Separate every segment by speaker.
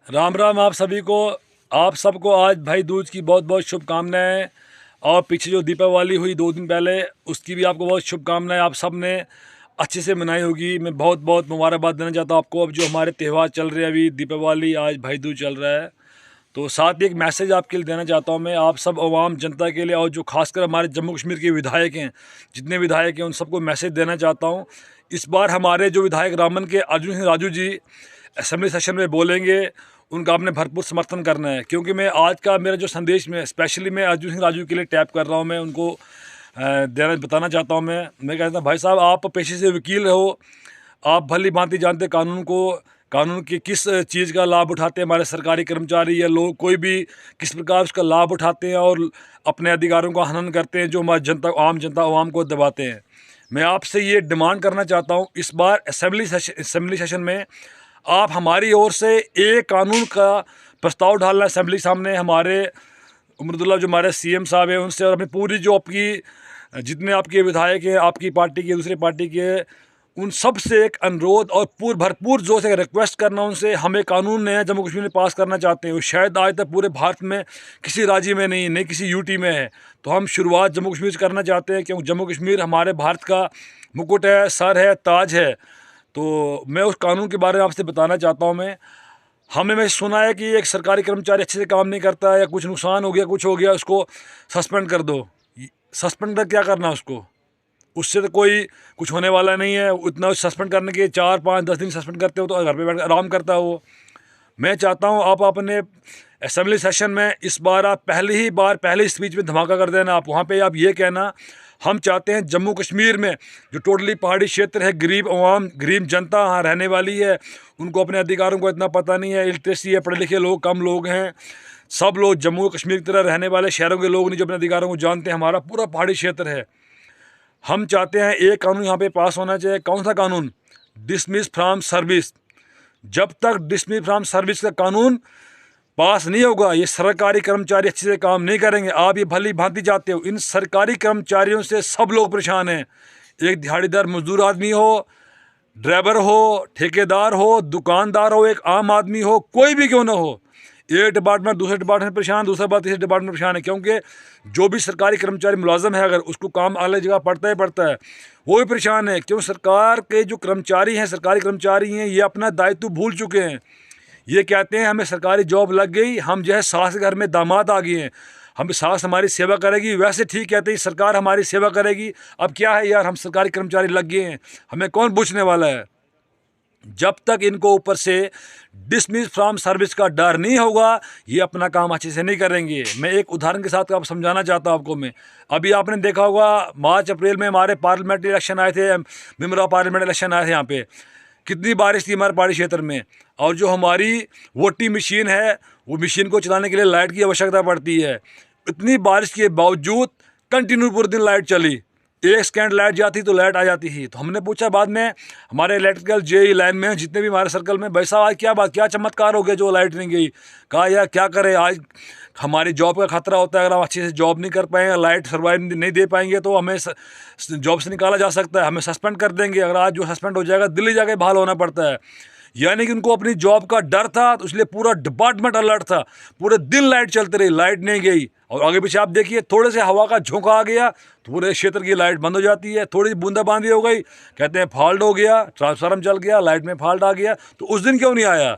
Speaker 1: राम राम आप सभी को। आप सबको आज भाई दूज की बहुत बहुत शुभकामनाएं। और पीछे जो दीपावली हुई 2 दिन पहले, उसकी भी आपको बहुत शुभकामनाएं। आप सब ने अच्छे से मनाई होगी। मैं बहुत बहुत मुबारकबाद देना चाहता हूँ आपको। अब जो हमारे त्यौहार चल रहे हैं, अभी दीपावली, आज भाई दूज चल रहा है, तो साथ ही एक मैसेज आपके लिए देना चाहता हूँ मैं, आप सब आवाम जनता के लिए, और जो खासकर हमारे जम्मू कश्मीर के विधायक हैं, जितने विधायक हैं, उन सबको मैसेज देना चाहता हूँ। इस बार हमारे जो विधायक रामबन के अर्जुन सिंह राजू जी असेंबली सेशन में बोलेंगे, उनका आपने भरपूर समर्थन करना है। क्योंकि मैं आज का मेरा जो संदेश में स्पेशली मैं अर्जुन सिंह राजू के लिए टैप कर रहा हूँ, मैं उनको देना बताना चाहता हूँ। मैं कहता हूँ भाई साहब, आप पेशे से वकील हो, आप भली भांति जानते कानून को, कानून की किस चीज़ का लाभ उठाते हैं हमारे सरकारी कर्मचारी या लोग, कोई भी किस प्रकार उसका लाभ उठाते हैं और अपने अधिकारों का हनन करते हैं, जो हमारी जनता, आम जनता आवाम को दबाते हैं। मैं आपसे ये डिमांड करना चाहता हूँ, इस बार असेंबली सेशन में आप हमारी ओर से एक कानून का प्रस्ताव डालना असेंबली सामने। हमारे उमरदुल्ला जो हमारे सीएम साहब हैं, उनसे, और अपनी पूरी जो आपकी जितने आपके विधायक हैं, आपकी पार्टी के, दूसरी पार्टी के, उन सब से एक अनुरोध और भरपूर जोर से रिक्वेस्ट करना उनसे। हमें कानून नया जम्मू कश्मीर में पास करना चाहते हैं, वो शायद आज तक पूरे भारत में किसी राज्य में नहीं किसी यूटी में है। तो हम शुरुआत जम्मू कश्मीर से करना चाहते हैं, क्योंकि जम्मू कश्मीर हमारे भारत का मुकुट है, सर है, ताज है। तो मैं उस कानून के बारे में आपसे बताना चाहता हूँ। मैं सुना है कि एक सरकारी कर्मचारी अच्छे से काम नहीं करता है, या कुछ नुकसान हो गया, कुछ हो गया, उसको सस्पेंड कर दो। सस्पेंड कर क्या करना उसको? उससे तो कोई कुछ होने वाला नहीं है। उतना सस्पेंड करने के 4 5 10 दिन सस्पेंड करते हो तो घर पे बैठ आराम करता है वो। मैं चाहता हूँ आप अपने असेंबली सेशन में इस बार आप पहली स्पीच में धमाका कर देना। आप वहाँ पे आप ये कहना, हम चाहते हैं जम्मू कश्मीर में जो टोटली पहाड़ी क्षेत्र है, गरीब अवाम, गरीब जनता वहाँ रहने वाली है, उनको अपने अधिकारों को इतना पता नहीं है, इलिटरेसी है, पढ़े लिखे लोग कम लोग हैं, सब लोग जम्मू कश्मीर की तरह रहने वाले शहरों के लोग नहीं जो अपने अधिकारों को जानते हैं। हमारा पूरा पहाड़ी क्षेत्र है। हम चाहते हैं एक कानून यहाँ पे पास होना चाहिए। कौन सा कानून? Dismiss from service. जब तक डिसमिस फ्रॉम सर्विस का कानून पास नहीं होगा, ये सरकारी कर्मचारी अच्छे से काम नहीं करेंगे। आप ये भली भांति चाहते हो, इन सरकारी कर्मचारियों से सब लोग परेशान हैं। एक दिहाड़ीदार मजदूर आदमी हो, ड्राइवर हो, ठेकेदार हो, दुकानदार हो, एक आम आदमी हो, कोई भी क्यों ना हो, एक डिपार्टमेंट दूसरे डिपार्टमेंट परेशान, दूसरा बात तीसरे डिपार्टमेंट परेशान है। क्योंकि जो भी सरकारी कर्मचारी मुलाजम है, अगर उसको काम अलग जगह पड़ता है, वो भी परेशान है। क्यों? सरकार के जो कर्मचारी हैं, सरकारी कर्मचारी हैं, ये अपना दायित्व भूल चुके हैं। ये कहते हैं हमें सरकारी जॉब लग गई, हम जो है सास के घर में दामाद आ गए हैं, हम सास हमारी सेवा करेगी। वैसे ठीक कहते हैं सरकार हमारी सेवा करेगी। अब क्या है यार, हम सरकारी कर्मचारी लग गए हैं, हमें कौन पूछने वाला है? जब तक इनको ऊपर से डिसमिस फ्रॉम सर्विस का डर नहीं होगा, ये अपना काम अच्छे से नहीं करेंगे। मैं एक उदाहरण के साथ आप समझाना चाहता हूँ आपको। मैं अभी आपने देखा होगा मार्च अप्रैल में हमारे पार्लियामेंट्री इलेक्शन आए थे, मेंबर ऑफ पार्लियामेंट इलेक्शन आए थे। यहाँ पे कितनी बारिश थी हमारे पहाड़ी क्षेत्र में। और जो हमारी वोटिंग मशीन है, वो मशीन को चलाने के लिए लाइट की आवश्यकता पड़ती है। इतनी बारिश के बावजूद कंटिन्यू पूरे दिन लाइट चली। एक सेकेंड लाइट जाती तो लाइट आ जाती थी। तो हमने पूछा बाद में हमारे इलेक्ट्रिकल जे लाइन में जितने भी हमारे सर्कल में, भाई साहब आज क्या बात, क्या चमत्कार हो गया जो लाइट नहीं गई? कहा यार क्या करें, आज हमारी जॉब का खतरा होता है। अगर हम अच्छे से जॉब नहीं कर पाएंगे, लाइट सर्वाइव नहीं दे पाएंगे, तो हमें जॉब से निकाला जा सकता है, हमें सस्पेंड कर देंगे। अगर आज जो सस्पेंड हो जाएगा, दिल्ली जाके बहाल होना पड़ता है। यानी कि उनको अपनी जॉब का डर था, तो इसलिए पूरा डिपार्टमेंट अलर्ट था। पूरे दिन लाइट चलती रही, लाइट नहीं गई। और आगे पीछे आप देखिए, थोड़े से हवा का झोंका आ गया तो पूरे क्षेत्र की लाइट बंद हो जाती है। थोड़ी बूंदाबांदी हो गई, कहते हैं फॉल्ट हो गया, ट्रांसफार्मर जल गया, लाइट में फॉल्ट आ गया। तो उस दिन क्यों नहीं आया?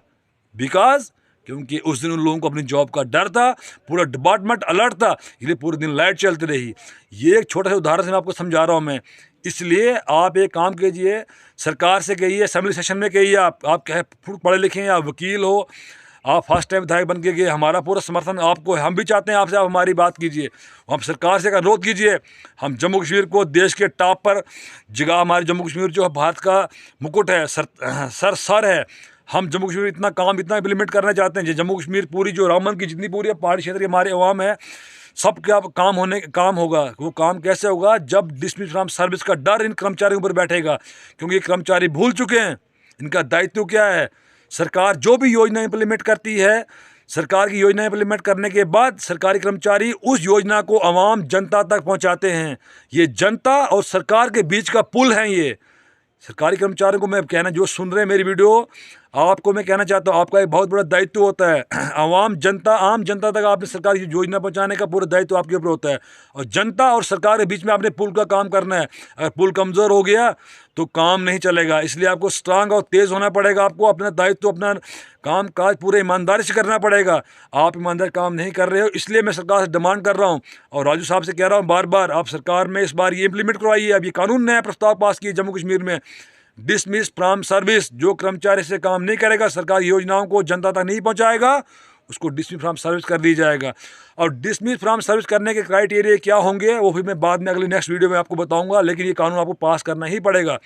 Speaker 1: बिकॉज क्योंकि उस दिन उन लोगों को अपनी जॉब का डर था, पूरा डिपार्टमेंट अलर्ट था, इसलिए पूरे दिन लाइट चलती रही। ये एक छोटा सा उदाहरण से मैं आपको समझा रहा हूँ मैं। इसलिए आप एक काम कीजिए, सरकार से कहिए, असेंबली सेशन में कहिए, आप कहे पढ़े लिखे हैं, आप वकील हो, आप फर्स्ट टाइम विधायक बन के गए, हमारा पूरा समर्थन आपको है। हम भी चाहते हैं आपसे, आप हमारी बात कीजिए, हम सरकार से अनुरोध कीजिए। हम जम्मू कश्मीर को देश के टॉप पर जगह, हमारे जम्मू कश्मीर जो भारत का मुकुट है, सर है। हम जम्मू कश्मीर इतना इम्प्लीमेंट करना चाहते हैं, जम्मू कश्मीर पूरी जो रामबन की जितनी पूरी पहाड़ी क्षेत्र की हमारे अवाम है, सब क्या काम होगा। वो काम कैसे होगा? जब डिसमिस फ्रॉम सर्विस का डर इन कर्मचारियों पर बैठेगा। क्योंकि कर्मचारी भूल चुके हैं इनका दायित्व क्या है। सरकार जो भी योजना इम्प्लीमेंट करती है, सरकार की योजना इम्प्लीमेंट करने के बाद सरकारी कर्मचारी उस योजना को आवाम जनता तक पहुंचाते हैं। ये जनता और सरकार के बीच का पुल है। ये सरकारी कर्मचारियों को मैं कहना, जो सुन रहे हैं मेरी वीडियो, आपको मैं कहना चाहता हूँ, आपका एक बहुत बड़ा दायित्व होता है। आम जनता तक आपने सरकार की योजना पहुँचाने का पूरा दायित्व आपके ऊपर होता है, और जनता और सरकार के बीच में आपने पुल का काम करना है। अगर पुल कमज़ोर हो गया तो काम नहीं चलेगा, इसलिए आपको स्ट्रांग और तेज़ होना पड़ेगा। आपको अपना दायित्व, अपना काम काज पूरे ईमानदारी से करना पड़ेगा। आप ईमानदार काम नहीं कर रहे हो, इसलिए मैं सरकार से डिमांड कर रहा हूँ और राजू साहब से कह रहा हूँ बार बार, आप सरकार में इस बार ये इम्प्लीमेंट करवाइए। अब ये कानून नया प्रस्ताव पास किए जम्मू कश्मीर में, डिसमिस फ्रॉम सर्विस। जो कर्मचारी से काम नहीं करेगा, सरकारी योजनाओं को जनता तक नहीं पहुंचाएगा, उसको डिसमिस फ्रॉम सर्विस कर दी जाएगा। और डिसमिस फ्रॉम सर्विस करने के क्राइटेरिया क्या होंगे वो भी मैं बाद में अगले नेक्स्ट वीडियो में आपको बताऊंगा, लेकिन ये कानून आपको पास करना ही पड़ेगा।